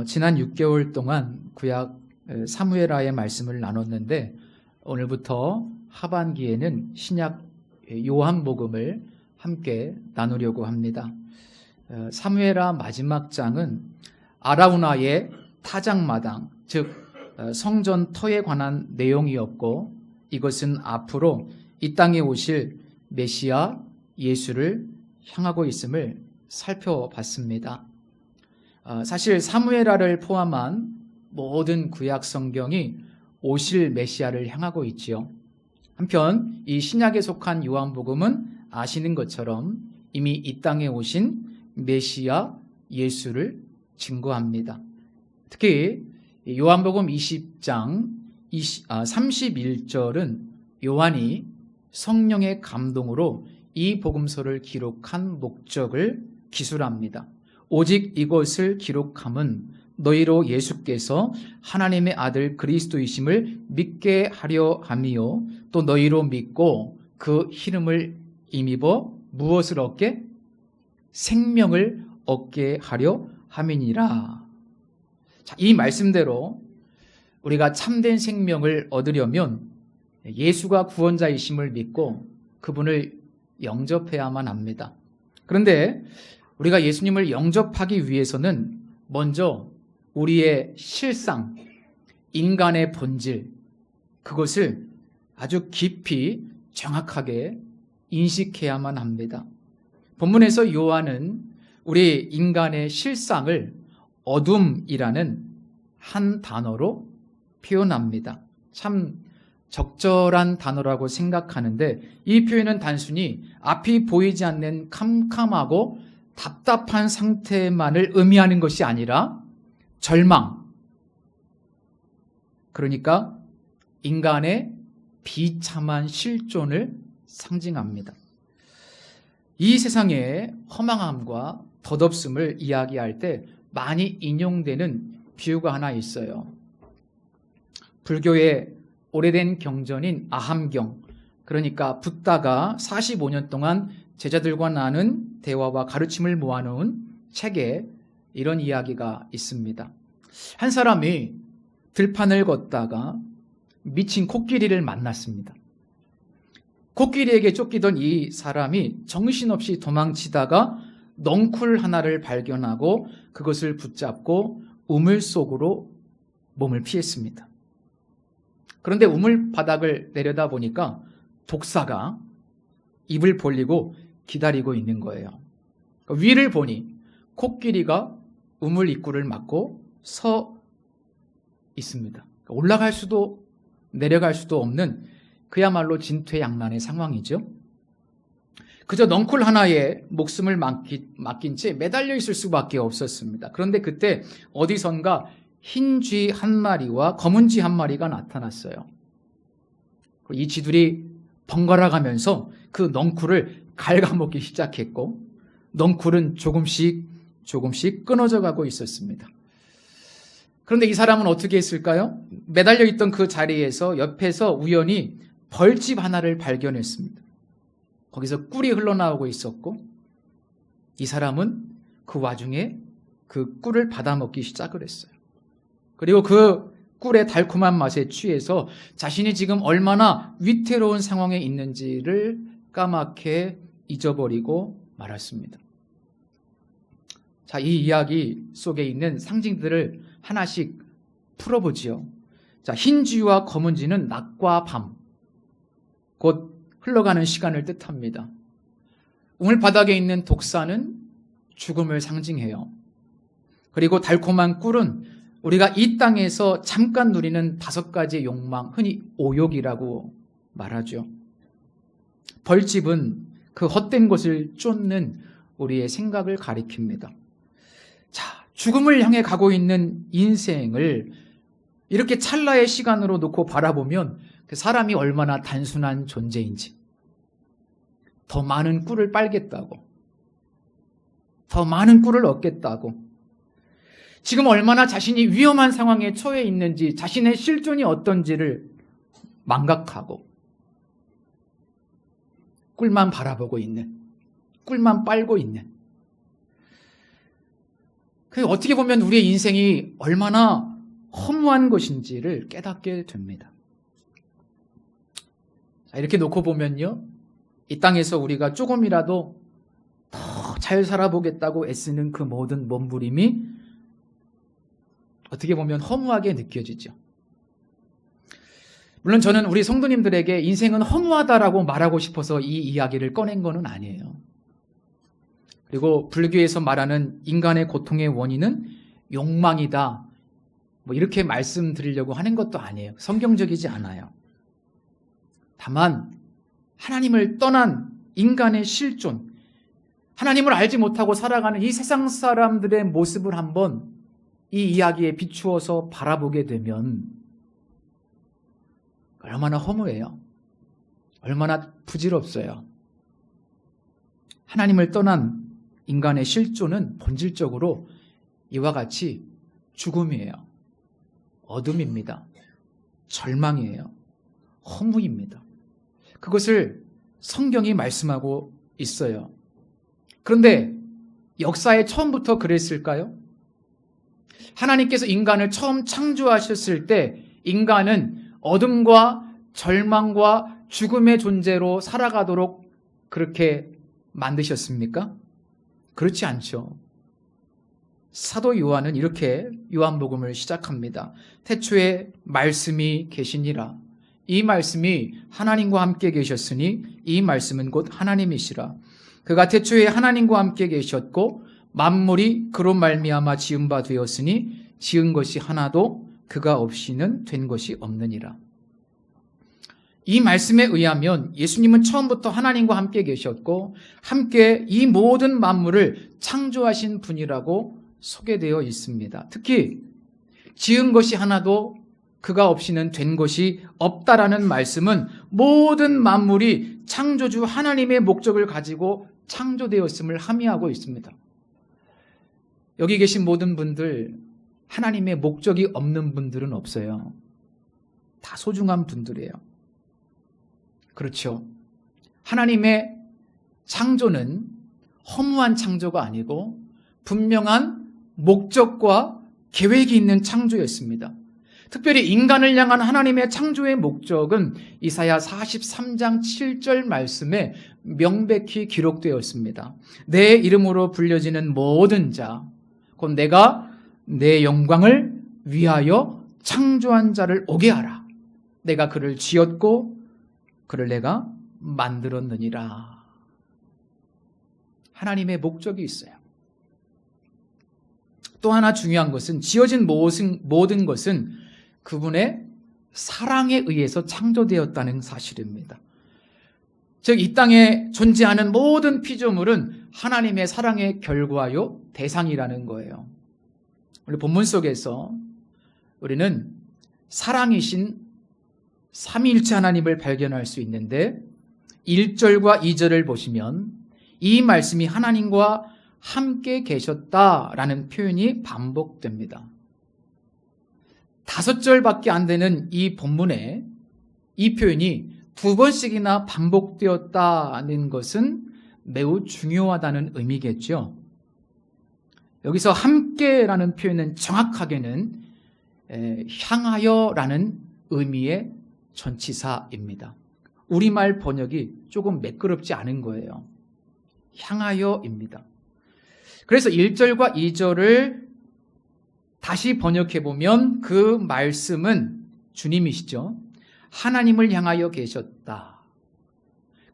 지난 6개월 동안 구약 사무엘하의 말씀을 나눴는데 오늘부터 하반기에는 신약 요한복음을 함께 나누려고 합니다. 사무엘하 마지막 장은 아라우나의 타작마당, 즉 성전 터에 관한 내용이었고 이것은 앞으로 이 땅에 오실 메시아 예수를 향하고 있음을 살펴봤습니다. 사실 사무엘하를 포함한 모든 구약 성경이 오실 메시아를 향하고 있지요. 한편 이 신약에 속한 요한복음은 아시는 것처럼 이미 이 땅에 오신 메시아 예수를 증거합니다. 특히 요한복음 20장 31절은 요한이 성령의 감동으로 이 복음서를 기록한 목적을 기술합니다. 오직 이것을 기록함은 너희로 예수께서 하나님의 아들 그리스도이심을 믿게 하려 함이요 또 너희로 믿고 그 이름을 힘입어 무엇을 얻게? 생명을 얻게 하려 함이니라. 자, 이 말씀대로 우리가 참된 생명을 얻으려면 예수가 구원자이심을 믿고 그분을 영접해야만 합니다. 그런데 우리가 예수님을 영접하기 위해서는 먼저 우리의 실상, 인간의 본질, 그것을 아주 깊이 정확하게 인식해야만 합니다. 본문에서 요한은 우리 인간의 실상을 어둠이라는 한 단어로 표현합니다. 참 적절한 단어라고 생각하는데 이 표현은 단순히 앞이 보이지 않는 캄캄하고 답답한 상태만을 의미하는 것이 아니라 절망, 그러니까 인간의 비참한 실존을 상징합니다. 이 세상의 허망함과 덧없음을 이야기할 때 많이 인용되는 비유가 하나 있어요. 불교의 오래된 경전인 아함경, 그러니까 붓다가 45년 동안 제자들과 나눈 대화와 가르침을 모아놓은 책에 이런 이야기가 있습니다. 한 사람이 들판을 걷다가 미친 코끼리를 만났습니다. 코끼리에게 쫓기던 이 사람이 정신없이 도망치다가 넝쿨 하나를 발견하고 그것을 붙잡고 우물 속으로 몸을 피했습니다. 그런데 우물 바닥을 내려다보니까 독사가 입을 벌리고 기다리고 있는 거예요. 위를 보니 코끼리가 우물 입구를 막고 서 있습니다. 올라갈 수도 내려갈 수도 없는 그야말로 진퇴양난의 상황이죠. 그저 넝쿨 하나에 목숨을 맡긴 채 매달려 있을 수밖에 없었습니다. 그런데 그때 어디선가 흰 쥐 한 마리와 검은 쥐 한 마리가 나타났어요. 이 쥐들이 번갈아 가면서 그 넝쿨을 갉아먹기 시작했고 넝쿨은 조금씩 끊어져 가고 있었습니다. 그런데 이 사람은 어떻게 했을까요? 매달려 있던 그 자리에서 옆에서 우연히 벌집 하나를 발견했습니다. 거기서 꿀이 흘러나오고 있었고 이 사람은 그 와중에 그 꿀을 받아먹기 시작을 했어요. 그리고 그 꿀의 달콤한 맛에 취해서 자신이 지금 얼마나 위태로운 상황에 있는지를 까맣게 잊어버리고 말았습니다. 자, 이 이야기 속에 있는 상징들을 하나씩 풀어보지요. 자, 흰 쥐와 검은 쥐는 낮과 밤, 곧 흘러가는 시간을 뜻합니다. 우물 바닥에 있는 독사는 죽음을 상징해요. 그리고 달콤한 꿀은 우리가 이 땅에서 잠깐 누리는 5가지의 욕망, 흔히 오욕이라고 말하죠. 벌집은 그 헛된 것을 쫓는 우리의 생각을 가리킵니다. 자, 죽음을 향해 가고 있는 인생을 이렇게 찰나의 시간으로 놓고 바라보면 그 사람이 얼마나 단순한 존재인지, 더 많은 꿀을 빨겠다고, 더 많은 꿀을 얻겠다고, 지금 얼마나 자신이 위험한 상황에 처해 있는지, 자신의 실존이 어떤지를 망각하고 꿀만 바라보고 있는, 꿀만 빨고 있는, 어떻게 보면 우리의 인생이 얼마나 허무한 것인지를 깨닫게 됩니다. 이렇게 놓고 보면요, 이 땅에서 우리가 조금이라도 더 잘 살아보겠다고 애쓰는 그 모든 몸부림이 어떻게 보면 허무하게 느껴지죠. 물론 저는 우리 성도님들에게 인생은 허무하다라고 말하고 싶어서 이 이야기를 꺼낸 거는 아니에요. 그리고 불교에서 말하는 인간의 고통의 원인은 욕망이다, 이렇게 말씀드리려고 하는 것도 아니에요. 성경적이지 않아요. 다만 하나님을 떠난 인간의 실존, 하나님을 알지 못하고 살아가는 이 세상 사람들의 모습을 한번 이 이야기에 비추어서 바라보게 되면 얼마나 허무해요. 얼마나 부질없어요. 하나님을 떠난 인간의 실존은 본질적으로 이와 같이 죽음이에요. 어둠입니다. 절망이에요. 허무입니다. 그것을 성경이 말씀하고 있어요. 그런데 역사의 처음부터 그랬을까요? 하나님께서 인간을 처음 창조하셨을 때 인간은 어둠과 절망과 죽음의 존재로 살아가도록 그렇게 만드셨습니까? 그렇지 않죠. 사도 요한은 이렇게 요한복음을 시작합니다. 태초에 말씀이 계시니라. 이 말씀이 하나님과 함께 계셨으니 이 말씀은 곧 하나님이시라. 그가 태초에 하나님과 함께 계셨고 만물이 그로 말미암아 지은 바 되었으니 지은 것이 하나도 그가 없이는 된 것이 없느니라. 이 말씀에 의하면 예수님은 처음부터 하나님과 함께 계셨고 함께 이 모든 만물을 창조하신 분이라고 소개되어 있습니다. 특히 지은 것이 하나도 그가 없이는 된 것이 없다라는 말씀은 모든 만물이 창조주 하나님의 목적을 가지고 창조되었음을 함의하고 있습니다. 여기 계신 모든 분들, 하나님의 목적이 없는 분들은 없어요. 다 소중한 분들이에요. 그렇죠. 하나님의 창조는 허무한 창조가 아니고 분명한 목적과 계획이 있는 창조였습니다. 특별히 인간을 향한 하나님의 창조의 목적은 이사야 43장 7절 말씀에 명백히 기록되어 있습니다. 내 이름으로 불려지는 모든 자, 곧 내가 내 영광을 위하여 창조한 자를 오게 하라. 내가 그를 지었고 그를 내가 만들었느니라. 하나님의 목적이 있어요. 또 하나 중요한 것은 지어진 모든 것은 그분의 사랑에 의해서 창조되었다는 사실입니다. 즉, 이 땅에 존재하는 모든 피조물은 하나님의 사랑의 결과요, 대상이라는 거예요. 우리 본문 속에서 우리는 사랑이신 삼위일체 하나님을 발견할 수 있는데 1절과 2절을 보시면 이 말씀이 하나님과 함께 계셨다라는 표현이 반복됩니다. 5절밖에 안 되는 이 본문에 이 표현이 2번씩이나 반복되었다는 것은 매우 중요하다는 의미겠죠. 여기서 함께라는 표현은 정확하게는 향하여라는 의미의 전치사입니다. 우리말 번역이 조금 매끄럽지 않은 거예요. 향하여입니다. 그래서 1절과 2절을 다시 번역해보면 그 말씀은 주님이시죠. 하나님을 향하여 계셨다.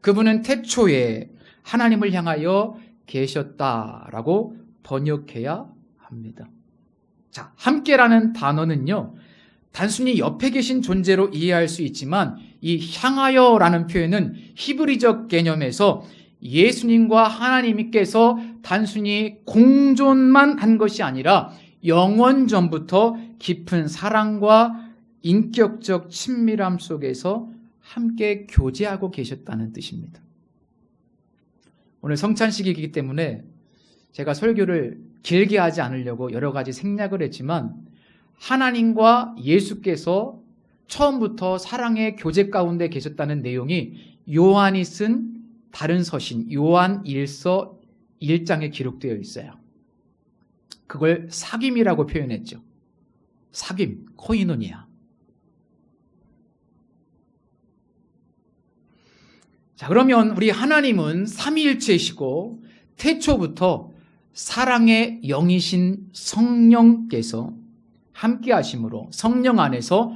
그분은 태초에 하나님을 향하여 계셨다라고 번역해야 합니다. 자, 함께라는 단어는요, 단순히 옆에 계신 존재로 이해할 수 있지만 이 향하여라는 표현은 히브리적 개념에서 예수님과 하나님께서 단순히 공존만 한 것이 아니라 영원 전부터 깊은 사랑과 인격적 친밀함 속에서 함께 교제하고 계셨다는 뜻입니다. 오늘 성찬식이기 때문에 제가 설교를 길게 하지 않으려고 여러 가지 생략을 했지만 하나님과 예수께서 처음부터 사랑의 교제 가운데 계셨다는 내용이 요한이 쓴 다른 서신 요한 1서 1장에 기록되어 있어요. 그걸 사귐이라고 표현했죠. 사귐, 코이노니아. 자, 그러면 우리 하나님은 삼위일체이시고 태초부터 사랑의 영이신 성령께서 함께 하심으로 성령 안에서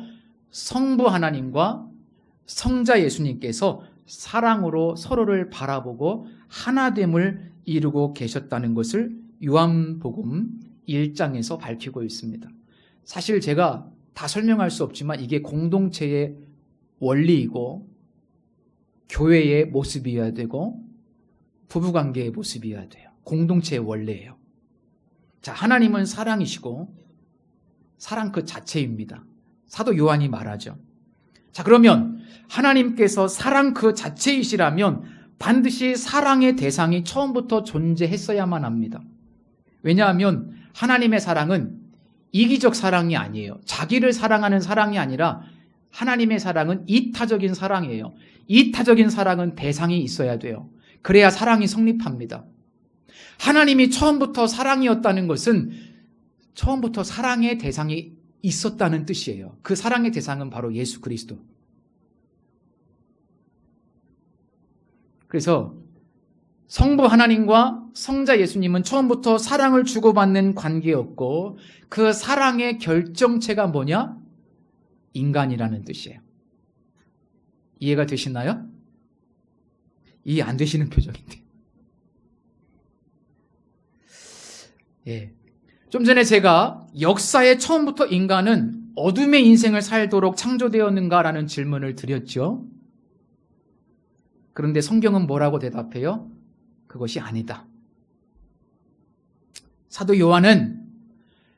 성부 하나님과 성자 예수님께서 사랑으로 서로를 바라보고 하나됨을 이루고 계셨다는 것을 요한복음 1장에서 밝히고 있습니다. 사실 제가 다 설명할 수 없지만 이게 공동체의 원리이고 교회의 모습이어야 되고 부부관계의 모습이어야 돼요. 공동체의 원리예요. 자, 하나님은 사랑이시고 사랑 그 자체입니다. 사도 요한이 말하죠. 자, 그러면 하나님께서 사랑 그 자체이시라면 반드시 사랑의 대상이 처음부터 존재했어야만 합니다. 왜냐하면 하나님의 사랑은 이기적 사랑이 아니에요. 자기를 사랑하는 사랑이 아니라 하나님의 사랑은 이타적인 사랑이에요. 이타적인 사랑은 대상이 있어야 돼요. 그래야 사랑이 성립합니다. 하나님이 처음부터 사랑이었다는 것은 처음부터 사랑의 대상이 있었다는 뜻이에요. 그 사랑의 대상은 바로 예수 그리스도. 그래서 성부 하나님과 성자 예수님은 처음부터 사랑을 주고받는 관계였고 그 사랑의 결정체가 뭐냐? 인간이라는 뜻이에요. 이해가 되시나요? 이해 안 되시는 표정인데. 예. 좀 전에 제가 역사의 처음부터 인간은 어둠의 인생을 살도록 창조되었는가라는 질문을 드렸죠. 그런데 성경은 뭐라고 대답해요? 그것이 아니다. 사도 요한은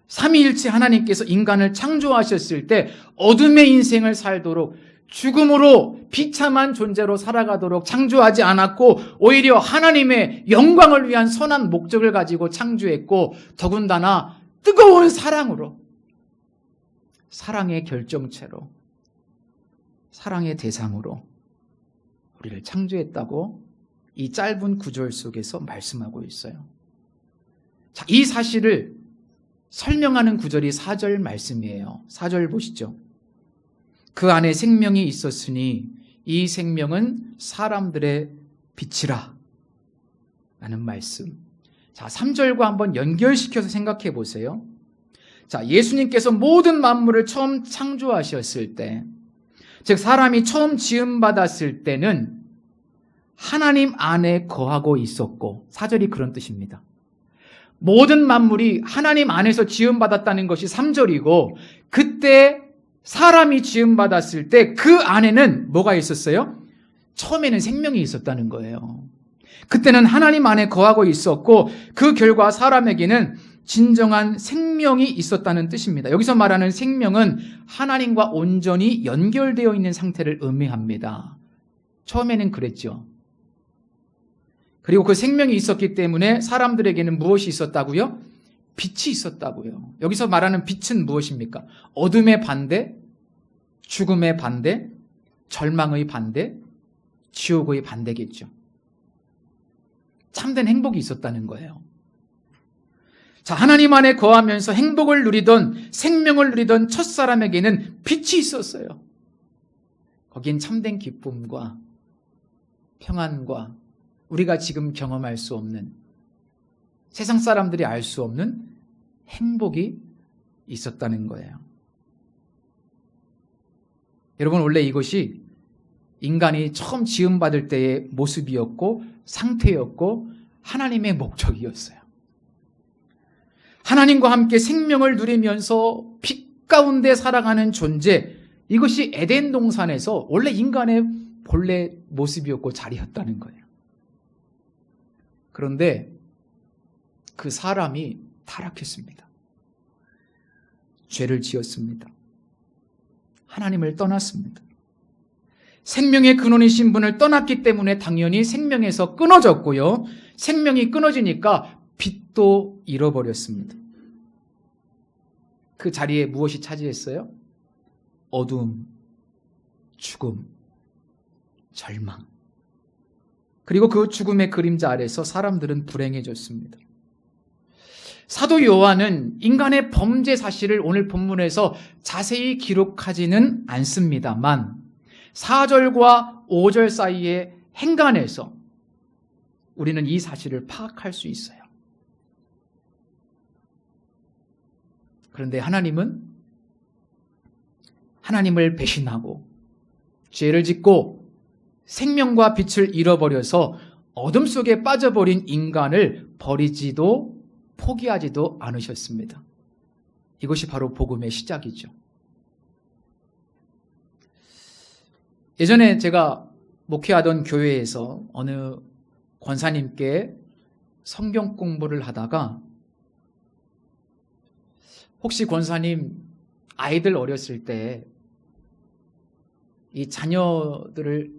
삼위일체 하나님께서 인간을 창조하셨을 때 어둠의 인생을 살도록 죽음으로 비참한 존재로 살아가도록 창조하지 않았고 오히려 하나님의 영광을 위한 선한 목적을 가지고 창조했고 더군다나 뜨거운 사랑으로 사랑의 결정체로 사랑의 대상으로 우리를 창조했다고 이 짧은 구절 속에서 말씀하고 있어요. 자, 이 사실을 설명하는 구절이 4절 말씀이에요. 4절 보시죠. 그 안에 생명이 있었으니 이 생명은 사람들의 빛이라 라는 말씀. 자, 3절과 한번 연결시켜서 생각해 보세요. 자, 예수님께서 모든 만물을 처음 창조하셨을 때, 즉 사람이 처음 지음받았을 때는 하나님 안에 거하고 있었고, 4절이 그런 뜻입니다. 모든 만물이 하나님 안에서 지음받았다는 것이 3절이고 그때 사람이 지음받았을 때 그 안에는 뭐가 있었어요? 처음에는 생명이 있었다는 거예요. 그때는 하나님 안에 거하고 있었고 그 결과 사람에게는 진정한 생명이 있었다는 뜻입니다. 여기서 말하는 생명은 하나님과 온전히 연결되어 있는 상태를 의미합니다. 처음에는 그랬죠. 그리고 그 생명이 있었기 때문에 사람들에게는 무엇이 있었다고요? 빛이 있었다고요. 여기서 말하는 빛은 무엇입니까? 어둠의 반대, 죽음의 반대, 절망의 반대, 지옥의 반대겠죠. 참된 행복이 있었다는 거예요. 자, 하나님 안에 거하면서 행복을 누리던 생명을 누리던 첫사람에게는 빛이 있었어요. 거긴 참된 기쁨과 평안과 우리가 지금 경험할 수 없는 세상 사람들이 알 수 없는 행복이 있었다는 거예요. 여러분, 원래 이것이 인간이 처음 지음받을 때의 모습이었고 상태였고 하나님의 목적이었어요. 하나님과 함께 생명을 누리면서 빛 가운데 살아가는 존재, 이것이 에덴 동산에서 원래 인간의 본래 모습이었고 자리였다는 거예요. 그런데 그 사람이 타락했습니다. 죄를 지었습니다. 하나님을 떠났습니다. 생명의 근원이신 분을 떠났기 때문에 당연히 생명에서 끊어졌고요. 생명이 끊어지니까 빛도 잃어버렸습니다. 그 자리에 무엇이 차지했어요? 어둠, 죽음, 절망. 그리고 그 죽음의 그림자 아래서 사람들은 불행해졌습니다. 사도 요한은 인간의 범죄 사실을 오늘 본문에서 자세히 기록하지는 않습니다만 4절과 5절 사이의 행간에서 우리는 이 사실을 파악할 수 있어요. 그런데 하나님을 배신하고 죄를 짓고 생명과 빛을 잃어버려서 어둠 속에 빠져버린 인간을 버리지도 포기하지도 않으셨습니다. 이것이 바로 복음의 시작이죠. 예전에 제가 목회하던 교회에서 어느 권사님께 성경 공부를 하다가 혹시 권사님 아이들 어렸을 때 이 자녀들을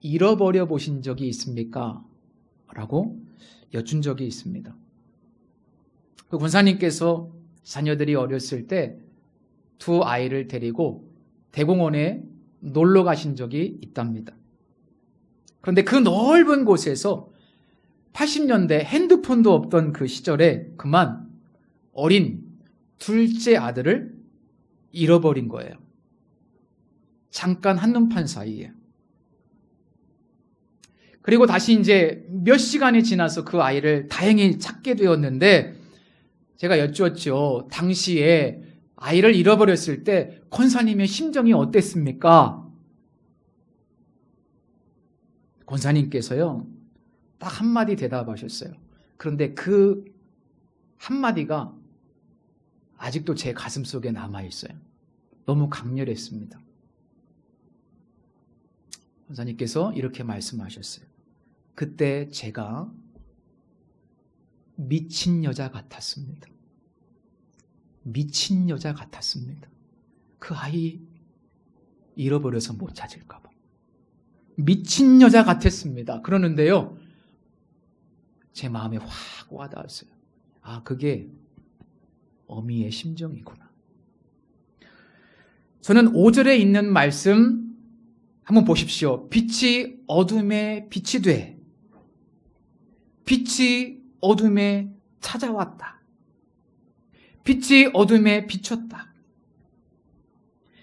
잃어버려 보신 적이 있습니까? 라고 여쭌 적이 있습니다. 그 권사님께서 자녀들이 어렸을 때 두 아이를 데리고 대공원에 놀러 가신 적이 있답니다. 그런데 그 넓은 곳에서 80년대 핸드폰도 없던 그 시절에 그만 어린 둘째 아들을 잃어버린 거예요. 잠깐 한눈판 사이에. 그리고 다시 이제 몇 시간이 지나서 그 아이를 다행히 찾게 되었는데 제가 여쭈었죠. 당시에 아이를 잃어버렸을 때 권사님의 심정이 어땠습니까? 권사님께서요, 딱 한마디 대답하셨어요. 그런데 그 한마디가 아직도 제 가슴 속에 남아있어요. 너무 강렬했습니다. 권사님께서 이렇게 말씀하셨어요. 그때 제가 미친 여자 같았습니다. 미친 여자 같았습니다. 그 아이 잃어버려서 못 찾을까 봐. 미친 여자 같았습니다. 그러는데요, 제 마음에 확 와닿았어요. 아, 그게 어미의 심정이구나. 저는 5절에 있는 말씀 한번 보십시오. 빛이 어둠에 빛이 돼. 빛이 어둠에 찾아왔다. 빛이 어둠에 비쳤다.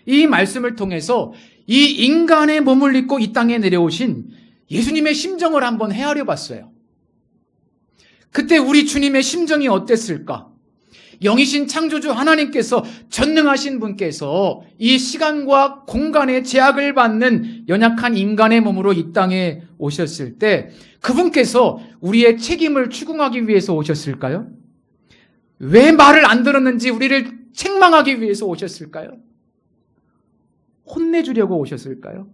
이 말씀을 통해서 이 인간의 몸을 입고 이 땅에 내려오신 예수님의 심정을 한번 헤아려 봤어요. 그때 우리 주님의 심정이 어땠을까? 영이신 창조주 하나님께서, 전능하신 분께서 이 시간과 공간의 제약을 받는 연약한 인간의 몸으로 이 땅에 오셨을 때 그분께서 우리의 책임을 추궁하기 위해서 오셨을까요? 왜 말을 안 들었는지 우리를 책망하기 위해서 오셨을까요? 혼내주려고 오셨을까요?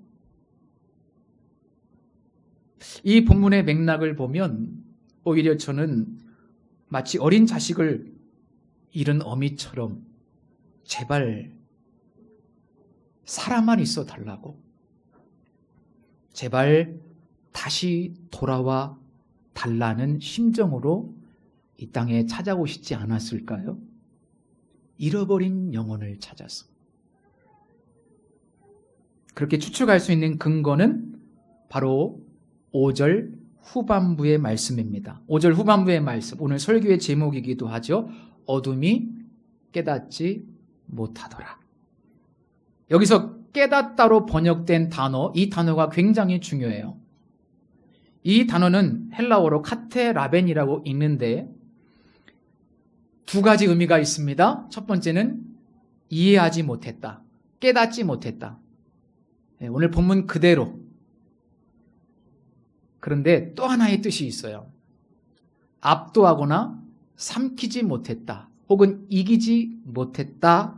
이 본문의 맥락을 보면 오히려 저는 마치 어린 자식을 잃은 어미처럼 제발 살아만 있어 달라고, 제발 다시 돌아와 달라는 심정으로 이 땅에 찾아오시지 않았을까요? 잃어버린 영혼을 찾아서. 그렇게 추측할 수 있는 근거는 바로 5절 후반부의 말씀입니다. 5절 후반부의 말씀, 오늘 설교의 제목이기도 하죠. 어둠이 깨닫지 못하더라. 여기서 깨닫다로 번역된 단어, 이 단어가 굉장히 중요해요. 이 단어는 헬라어로 카테라벤이라고 읽는데 두 가지 의미가 있습니다. 첫 번째는 이해하지 못했다, 깨닫지 못했다. 오늘 본문 그대로. 그런데 또 하나의 뜻이 있어요. 압도하거나 삼키지 못했다, 혹은 이기지 못했다라는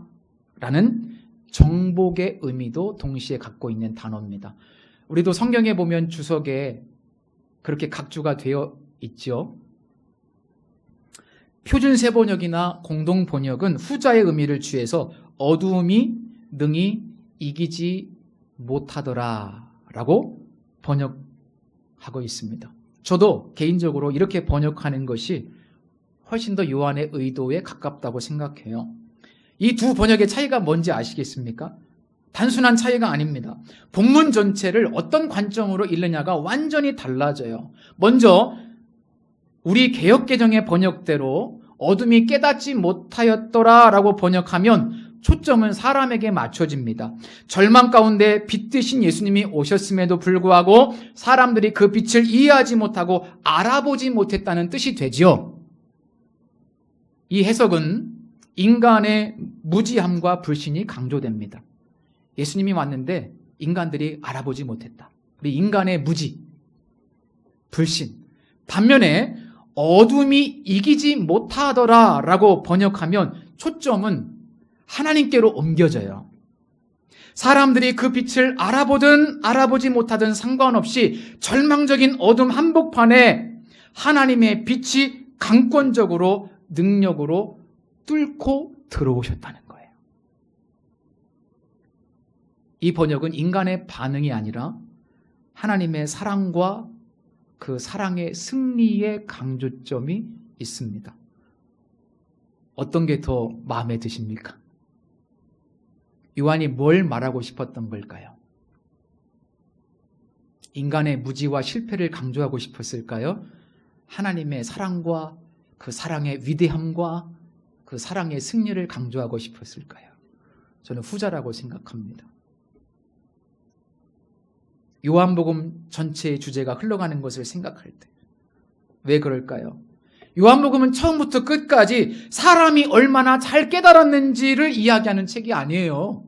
정복의 의미도 동시에 갖고 있는 단어입니다. 우리도 성경에 보면 주석에 그렇게 각주가 되어 있죠. 표준 세번역이나 공동 번역은 후자의 의미를 취해서 어두움이 능히 이기지 못하더라 라고 번역하고 있습니다. 저도 개인적으로 이렇게 번역하는 것이 훨씬 더 요한의 의도에 가깝다고 생각해요. 이 두 번역의 차이가 뭔지 아시겠습니까? 단순한 차이가 아닙니다. 본문 전체를 어떤 관점으로 읽느냐가 완전히 달라져요. 먼저 우리 개역개정의 번역대로 어둠이 깨닫지 못하였더라 라고 번역하면 초점은 사람에게 맞춰집니다. 절망 가운데 빛 되신 예수님이 오셨음에도 불구하고 사람들이 그 빛을 이해하지 못하고 알아보지 못했다는 뜻이 되지요. 이 해석은 인간의 무지함과 불신이 강조됩니다. 예수님이 왔는데 인간들이 알아보지 못했다. 우리 인간의 무지, 불신. 반면에 어둠이 이기지 못하더라 라고 번역하면 초점은 하나님께로 옮겨져요. 사람들이 그 빛을 알아보든 알아보지 못하든 상관없이 절망적인 어둠 한복판에 하나님의 빛이 강권적으로 능력으로 뚫고 들어오셨다는 거예요. 이 번역은 인간의 반응이 아니라 하나님의 사랑과 그 사랑의 승리의 강조점이 있습니다. 어떤 게 더 마음에 드십니까? 요한이 뭘 말하고 싶었던 걸까요? 인간의 무지와 실패를 강조하고 싶었을까요? 하나님의 사랑과 그 사랑의 위대함과 그 사랑의 승리를 강조하고 싶었을까요? 저는 후자라고 생각합니다. 요한복음 전체의 주제가 흘러가는 것을 생각할 때 왜 그럴까요? 요한복음은 처음부터 끝까지 사람이 얼마나 잘 깨달았는지를 이야기하는 책이 아니에요.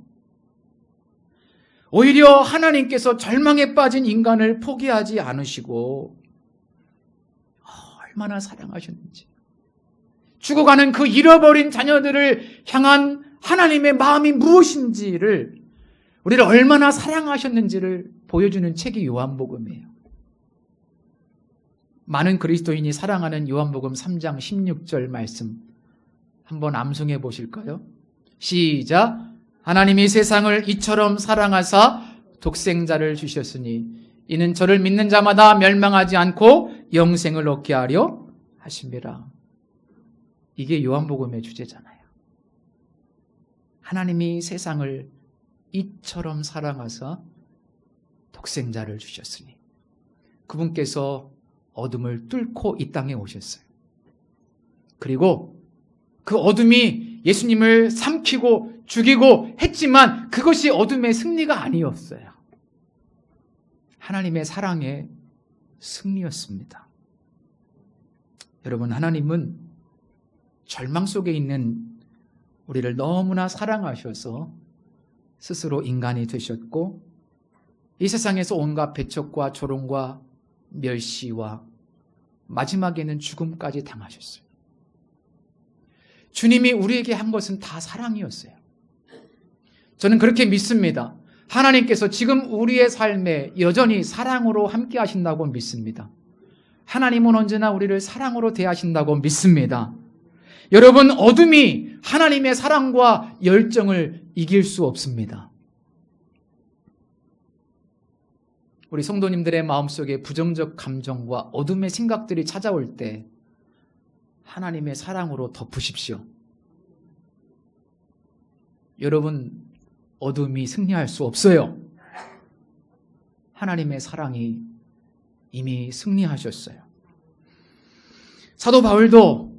오히려 하나님께서 절망에 빠진 인간을 포기하지 않으시고 얼마나 사랑하셨는지, 죽어가는 그 잃어버린 자녀들을 향한 하나님의 마음이 무엇인지를, 우리를 얼마나 사랑하셨는지를 보여주는 책이 요한복음이에요. 많은 그리스도인이 사랑하는 요한복음 3장 16절 말씀 한번 암송해 보실까요? 시작. 하나님이 세상을 이처럼 사랑하사 독생자를 주셨으니 이는 저를 믿는 자마다 멸망하지 않고 영생을 얻게 하려 하심이라. 이게 요한복음의 주제잖아요. 하나님이 세상을 이처럼 사랑하사 독생자를 주셨으니 그분께서 어둠을 뚫고 이 땅에 오셨어요. 그리고 그 어둠이 예수님을 삼키고 죽이고 했지만 그것이 어둠의 승리가 아니었어요. 하나님의 사랑의 승리였습니다. 여러분, 하나님은 절망 속에 있는 우리를 너무나 사랑하셔서 스스로 인간이 되셨고 이 세상에서 온갖 배척과 조롱과 멸시와 마지막에는 죽음까지 당하셨어요. 주님이 우리에게 한 것은 다 사랑이었어요. 저는 그렇게 믿습니다. 하나님께서 지금 우리의 삶에 여전히 사랑으로 함께 하신다고 믿습니다. 하나님은 언제나 우리를 사랑으로 대하신다고 믿습니다. 여러분, 어둠이 하나님의 사랑과 열정을 이길 수 없습니다. 우리 성도님들의 마음속에 부정적 감정과 어둠의 생각들이 찾아올 때 하나님의 사랑으로 덮으십시오. 여러분, 어둠이 승리할 수 없어요. 하나님의 사랑이 이미 승리하셨어요. 사도 바울도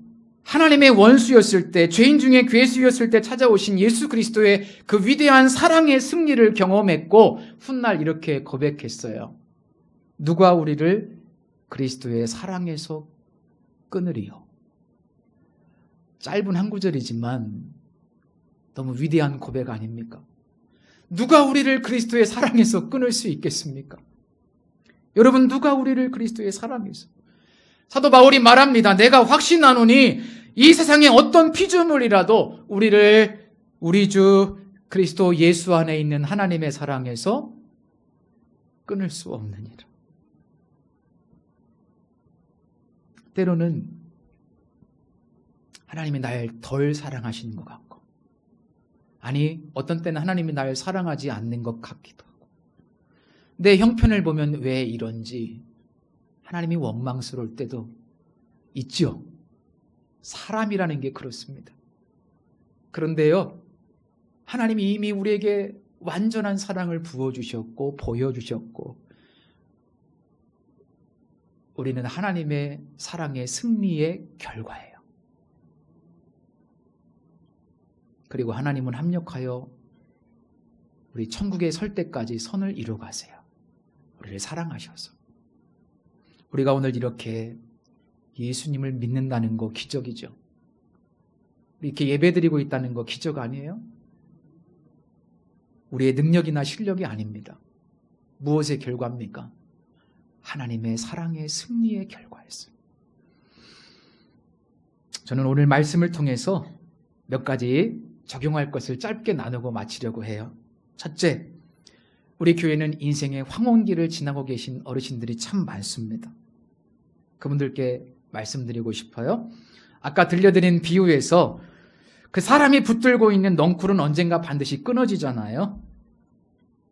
하나님의 원수였을 때, 죄인 중에 괴수였을 때 찾아오신 예수 그리스도의 그 위대한 사랑의 승리를 경험했고 훗날 이렇게 고백했어요. 누가 우리를 그리스도의 사랑에서 끊으리요. 짧은 한 구절이지만 너무 위대한 고백 아닙니까? 누가 우리를 그리스도의 사랑에서 끊을 수 있겠습니까? 여러분, 누가 우리를 그리스도의 사랑에서? 사도 바울이 말합니다. 내가 확신하노니 이 세상의 어떤 피조물이라도 우리를 우리 주 그리스도 예수 안에 있는 하나님의 사랑에서 끊을 수 없느니라. 때로는 하나님이 날 덜 사랑하시는 것 같고, 아니 어떤 때는 하나님이 날 사랑하지 않는 것 같기도 하고, 내 형편을 보면 왜 이런지 하나님이 원망스러울 때도 있죠. 사람이라는 게 그렇습니다. 그런데요, 하나님이 이미 우리에게 완전한 사랑을 부어주셨고 보여주셨고, 우리는 하나님의 사랑의 승리의 결과예요. 그리고 하나님은 합력하여 우리 천국에 설 때까지 선을 이루가세요. 우리를 사랑하셔서. 우리가 오늘 이렇게 예수님을 믿는다는 거 기적이죠. 이렇게 예배드리고 있다는 거 기적 아니에요? 우리의 능력이나 실력이 아닙니다. 무엇의 결과입니까? 하나님의 사랑의 승리의 결과였어요. 저는 오늘 말씀을 통해서 몇 가지 적용할 것을 짧게 나누고 마치려고 해요. 첫째, 우리 교회는 인생의 황혼기를 지나고 계신 어르신들이 참 많습니다. 그분들께 말씀드리고 싶어요. 아까 들려드린 비유에서 그 사람이 붙들고 있는 넝쿨은 언젠가 반드시 끊어지잖아요.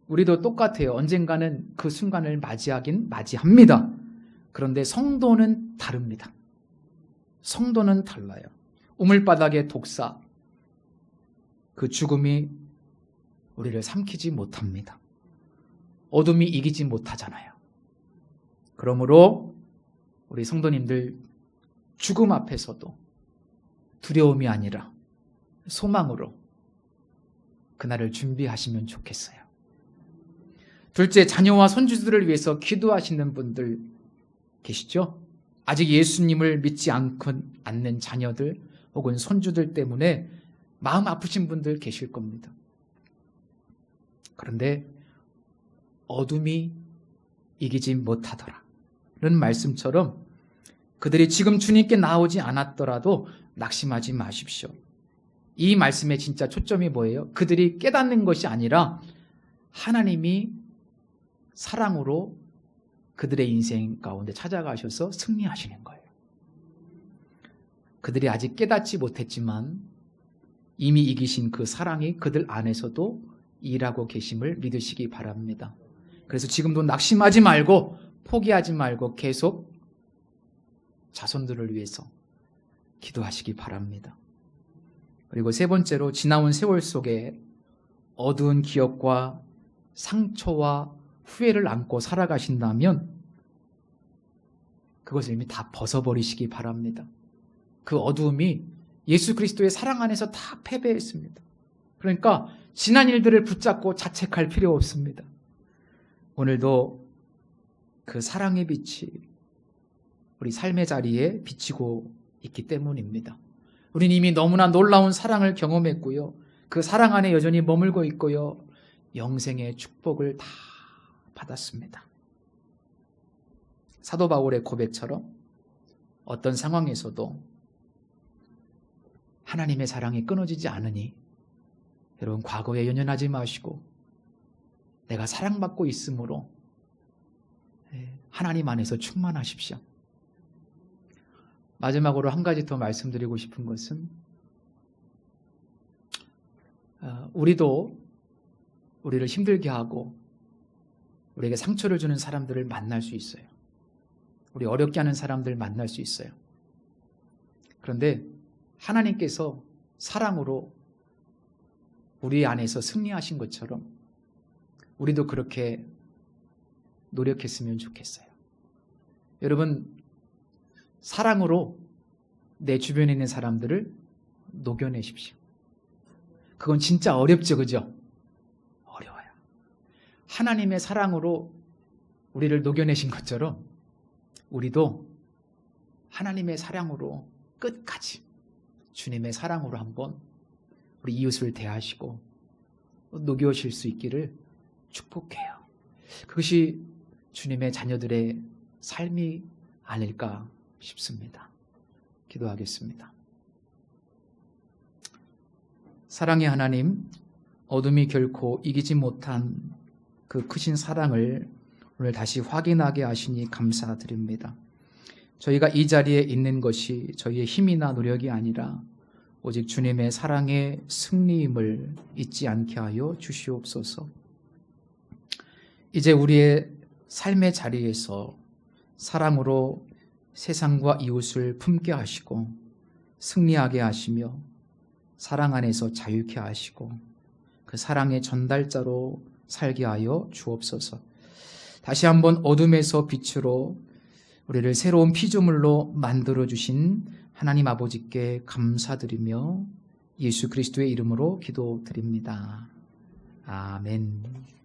우리도 똑같아요. 언젠가는 그 순간을 맞이하긴 맞이합니다. 그런데 성도는 다릅니다. 성도는 달라요. 우물바닥의 독사, 그 죽음이 우리를 삼키지 못합니다. 어둠이 이기지 못하잖아요. 그러므로 우리 성도님들 죽음 앞에서도 두려움이 아니라 소망으로 그날을 준비하시면 좋겠어요. 둘째, 자녀와 손주들을 위해서 기도하시는 분들 계시죠? 아직 예수님을 믿지 않는 자녀들 혹은 손주들 때문에 마음 아프신 분들 계실 겁니다. 그런데 어둠이 이기지 못하더라 라는 말씀처럼 그들이 지금 주님께 나오지 않았더라도 낙심하지 마십시오. 이 말씀의 진짜 초점이 뭐예요? 그들이 깨닫는 것이 아니라 하나님이 사랑으로 그들의 인생 가운데 찾아가셔서 승리하시는 거예요. 그들이 아직 깨닫지 못했지만 이미 이기신 그 사랑이 그들 안에서도 일하고 계심을 믿으시기 바랍니다. 그래서 지금도 낙심하지 말고 포기하지 말고 계속 자손들을 위해서 기도하시기 바랍니다. 그리고 세 번째로 지나온 세월 속에 어두운 기억과 상처와 후회를 안고 살아가신다면 그것을 이미 다 벗어버리시기 바랍니다. 그 어두움이 예수 그리스도의 사랑 안에서 다 패배했습니다. 그러니까 지난 일들을 붙잡고 자책할 필요 없습니다. 오늘도 그 사랑의 빛이 우리 삶의 자리에 비치고 있기 때문입니다. 우리는 이미 너무나 놀라운 사랑을 경험했고요. 그 사랑 안에 여전히 머물고 있고요. 영생의 축복을 다 받았습니다. 사도 바울의 고백처럼 어떤 상황에서도 하나님의 사랑이 끊어지지 않으니 여러분 과거에 연연하지 마시고 내가 사랑받고 있으므로 하나님 안에서 충만하십시오. 마지막으로 한 가지 더 말씀드리고 싶은 것은 우리도 우리를 힘들게 하고 우리에게 상처를 주는 사람들을 만날 수 있어요. 우리 어렵게 하는 사람들 만날 수 있어요. 그런데 하나님께서 사랑으로 우리 안에서 승리하신 것처럼 우리도 그렇게 노력했으면 좋겠어요. 여러분, 사랑으로 내 주변에 있는 사람들을 녹여내십시오. 그건 진짜 어렵죠, 그죠? 어려워요. 하나님의 사랑으로 우리를 녹여내신 것처럼 우리도 하나님의 사랑으로 끝까지 주님의 사랑으로 한번 우리 이웃을 대하시고 녹여오실 수 있기를 축복해요. 그것이 주님의 자녀들의 삶이 아닐까 싶습니다. 기도하겠습니다. 사랑의 하나님, 어둠이 결코 이기지 못한 그 크신 사랑을 오늘 다시 확인하게 하시니 감사드립니다. 저희가 이 자리에 있는 것이 저희의 힘이나 노력이 아니라 오직 주님의 사랑의 승리임을 잊지 않게 하여 주시옵소서. 이제 우리의 삶의 자리에서 사랑으로 세상과 이웃을 품게 하시고 승리하게 하시며 사랑 안에서 자유케 하시고 그 사랑의 전달자로 살게 하여 주옵소서. 다시 한번 어둠에서 빛으로 우리를 새로운 피조물로 만들어주신 하나님 아버지께 감사드리며 예수 그리스도의 이름으로 기도드립니다. 아멘.